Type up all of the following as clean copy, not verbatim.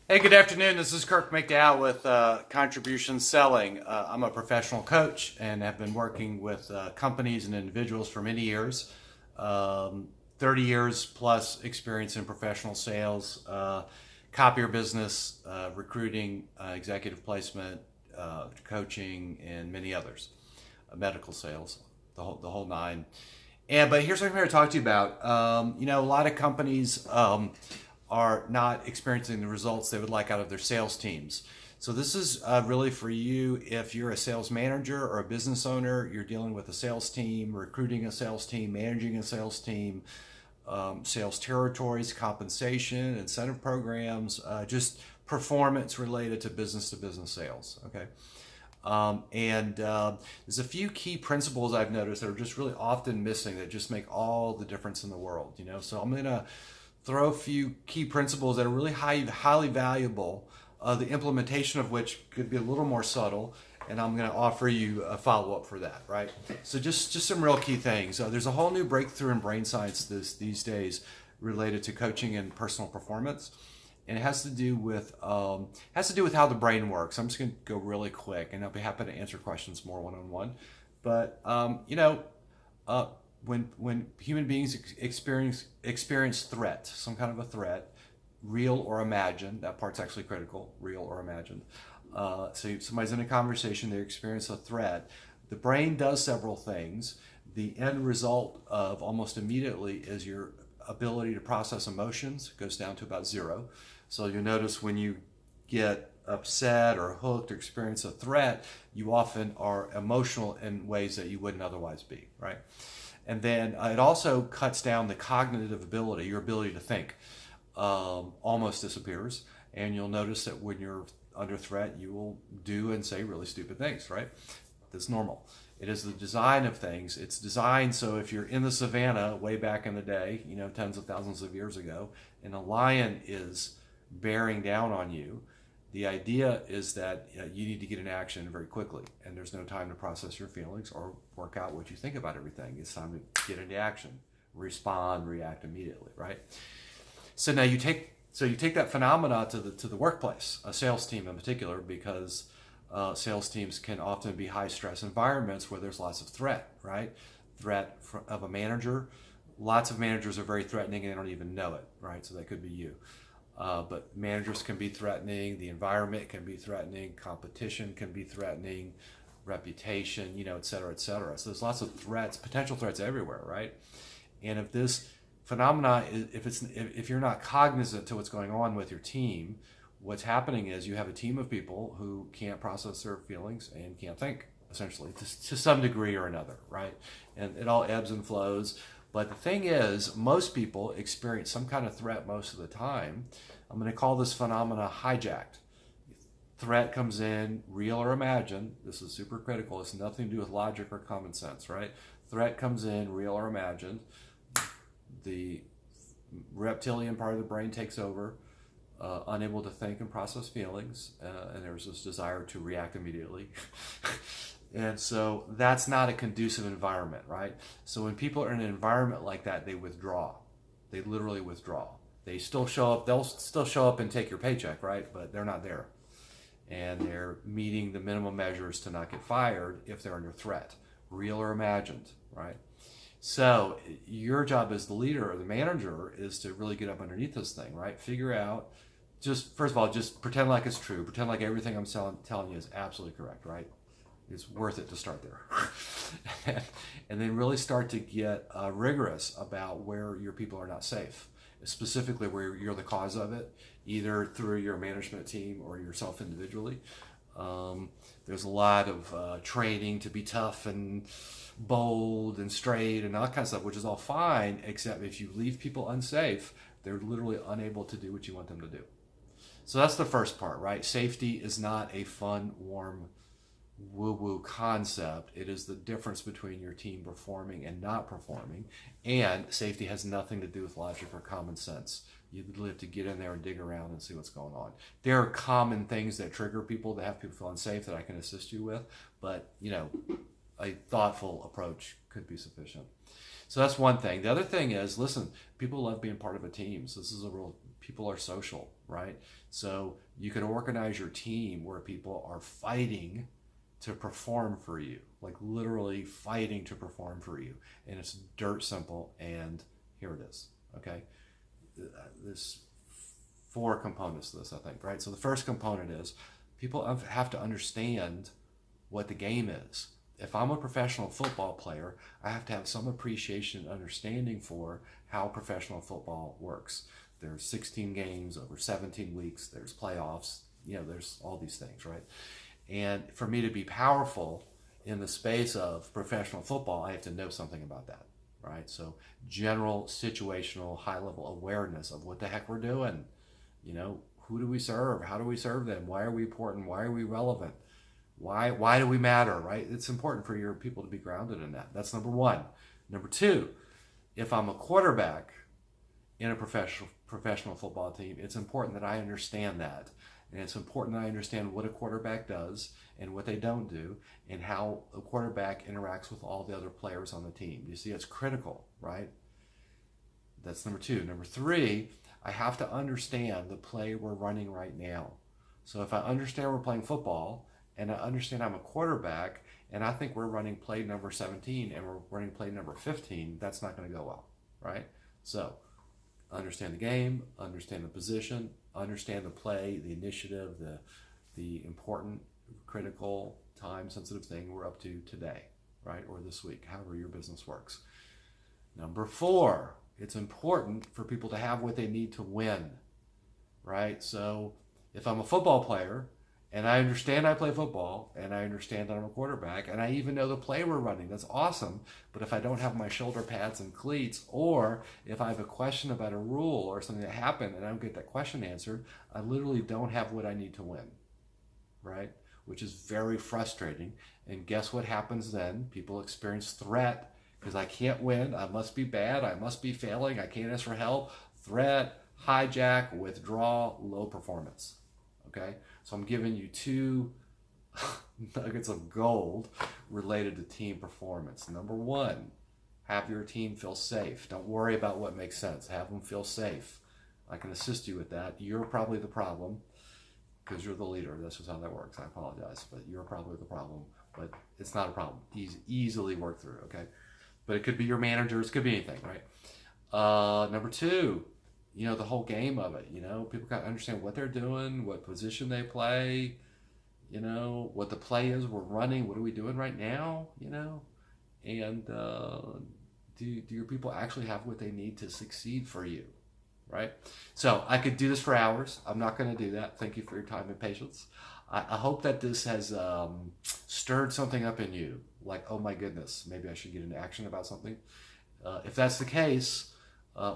Hey, good afternoon. This is Kirk McDowell with Contribution Selling. I'm a professional coach and have been working with companies and individuals for many years. 30 years plus experience in professional sales, copier business, recruiting, executive placement, coaching, and many others. Medical sales, the whole nine. But here's what I'm here to talk to you about. A lot of companies are not experiencing the results they would like out of their sales teams. So this is really for you if you're a sales manager or a business owner, you're dealing with a sales team, recruiting a sales team, managing a sales team, sales territories, compensation, incentive programs, just performance related to business sales. Okay. There's a few key principles I've noticed that are just really often missing that just make all the difference in the world. So I'm going to throw a few key principles that are really highly valuable, the implementation of which could be a little more subtle, and I'm going to offer you a follow-up for that, right? So just some real key things. There's a whole new breakthrough in brain science these days related to coaching and personal performance, and it has to do with how the brain works. I'm just going to go really quick, and I'll be happy to answer questions more one-on-one. But when human beings experience threat, some kind of a threat, real or imagined, that part's actually critical, real or imagined. So somebody's in a conversation, they experience a threat. The brain does several things. The end result of almost immediately is your ability to process emotions goes down to about zero. So you'll notice when you get upset or hooked or experience a threat, you often are emotional in ways that you wouldn't otherwise be, right? And then it also cuts down the cognitive ability, your ability to think, almost disappears. And you'll notice that when you're under threat, you will do and say really stupid things, right? That's normal. It is the design of things. It's designed so if you're in the savannah way back in the day, tens of thousands of years ago, and a lion is bearing down on you, the idea is that you need to get in action very quickly, and there's no time to process your feelings or work out what you think about everything. It's time to get into action, respond, react immediately, right? So now you take that phenomena to the workplace, a sales team in particular, because sales teams can often be high stress environments where there's lots of threat, right? Threat of a manager. Lots of managers are very threatening and they don't even know it, right? So that could be you. But managers can be threatening, the environment can be threatening, competition can be threatening, reputation, et cetera, et cetera. So there's lots of threats, potential threats everywhere, right? And if this phenomena, if you're not cognizant to what's going on with your team, what's happening is you have a team of people who can't process their feelings and can't think, essentially, to some degree or another, right? And it all ebbs and flows. But the thing is, most people experience some kind of threat most of the time. I'm going to call this phenomena hijacked. Threat comes in, real or imagined. This is super critical. It's nothing to do with logic or common sense, right? Threat comes in, real or imagined. The reptilian part of the brain takes over, unable to think and process feelings, and there's this desire to react immediately. And so that's not a conducive environment, right? So when people are in an environment like that, they withdraw. They literally withdraw. They still show up. They'll still show up and take your paycheck, right? But they're not there. And they're meeting the minimum measures to not get fired if they're under threat, real or imagined, right? So your job as the leader or the manager is to really get up underneath this thing, right? Figure out, just first of all, just pretend like it's true. Pretend like everything I'm telling you is absolutely correct, right? It's worth it to start there. And then really start to get rigorous about where your people are not safe, specifically where you're the cause of it, either through your management team or yourself individually. There's a lot of training to be tough and bold and straight and all that kind of stuff, which is all fine, except if you leave people unsafe, they're literally unable to do what you want them to do. So that's the first part, right? Safety is not a fun, warm, woo-woo concept. It is the difference between your team performing and not performing, and safety has nothing to do with logic or common sense. You literally have to get in there and dig around and see what's going on. There are common things that trigger people, that have people feel unsafe, that I can assist you with, but a thoughtful approach could be sufficient. So that's one thing. The other thing is, listen, people love being part of a team. So this is people are social. right? So you can organize your team where people are fighting to perform for you, like literally fighting to perform for you. And it's dirt simple, and here it is, okay? There's 4 components to this, I think, right? So the first component is people have to understand what the game is. If I'm a professional football player, I have to have some appreciation and understanding for how professional football works. There's 16 games over 17 weeks, there's playoffs, there's all these things, right? And for me to be powerful in the space of professional football, I have to know something about that, right? So general situational high-level awareness of what the heck we're doing. Who do we serve? How do we serve them? Why are we important? Why are we relevant? Why do we matter, right? It's important for your people to be grounded in that. That's number 1. Number 2, if I'm a quarterback in a professional football team, it's important that I understand that. And it's important that I understand what a quarterback does and what they don't do, and how a quarterback interacts with all the other players on the team. You see, it's critical, right? That's number 2. Number 3, I have to understand the play we're running right now. So if I understand we're playing football, and I understand I'm a quarterback, and I think we're running play number 17 and we're running play number 15, that's not going to go well, right? So understand the game, understand the position, understand the play, the initiative, the important, critical, time-sensitive thing we're up to today, right? Or this week, however your business works. Number 4, it's important for people to have what they need to win, right? So if I'm a football player, and I understand I play football, and I understand that I'm a quarterback, and I even know the play we're running, that's awesome. But if I don't have my shoulder pads and cleats, or if I have a question about a rule or something that happened and I don't get that question answered, I literally don't have what I need to win, right? Which is very frustrating. And guess what happens then? People experience threat because I can't win. I must be bad. I must be failing. I can't ask for help. Threat, hijack, withdraw, low performance. Okay? So I'm giving you 2 nuggets of gold related to team performance. Number 1, have your team feel safe. Don't worry about what makes sense. Have them feel safe. I can assist you with that. You're probably the problem because you're the leader. That's just how that works. I apologize, but you're probably the problem. But it's not a problem. Easily work through, okay? But it could be your managers. It could be anything, right? Number 2, the whole game of it. People got to understand what they're doing, what position they play, what the play is we're running, what are we doing right now, and do your people actually have what they need to succeed for you, right? So I could do this for hours. I'm not going to do that. Thank you for your time and patience. I hope that this has stirred something up in you, like, oh my goodness, maybe I should get into action about something. If that's the case,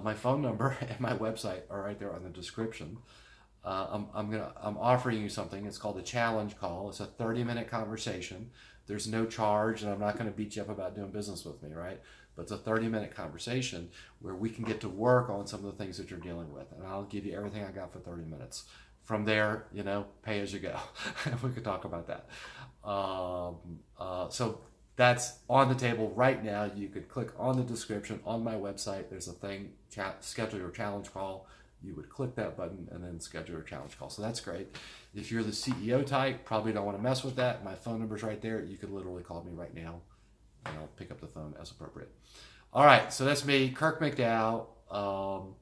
my phone number and my website are right there on the description. I'm offering you something. It's called a challenge call. It's a 30-minute conversation. There's no charge, and I'm not going to beat you up about doing business with me, right? But it's a 30-minute conversation where we can get to work on some of the things that you're dealing with, and I'll give you everything I got for 30 minutes. From there, pay as you go. We could talk about that. So that's on the table right now. You could click on the description on my website. There's a thing, schedule your challenge call. You would click that button and then schedule your challenge call. So that's great. If you're the CEO type, probably don't want to mess with that. My phone number's right there. You could literally call me right now, and I'll pick up the phone as appropriate. All right, so that's me, Kirk McDowell.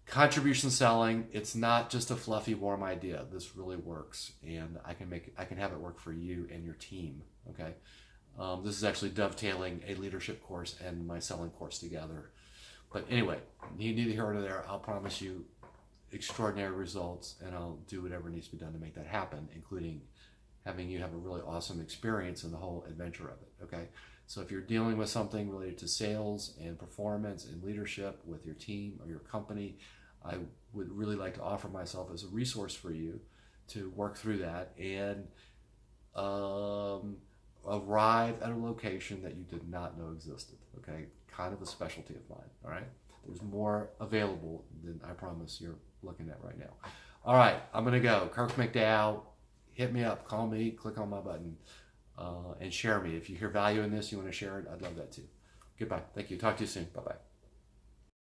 Contribution selling, it's not just a fluffy, warm idea. This really works, and I can have it work for you and your team, okay? This is actually dovetailing a leadership course and my selling course together. But anyway, neither here nor there. I'll promise you extraordinary results, and I'll do whatever needs to be done to make that happen, including having you have a really awesome experience in the whole adventure of it, okay? So if you're dealing with something related to sales and performance and leadership with your team or your company, I would really like to offer myself as a resource for you to work through that and arrive at a location that you did not know existed, okay? Kind of a specialty of mine, all right? There's more available than I promise you're looking at right now. All right, I'm going to go. Kirk McDowell, hit me up, call me, click on my button, and share me. If you hear value in this, you want to share it, I'd love that too. Goodbye. Thank you. Talk to you soon. Bye-bye.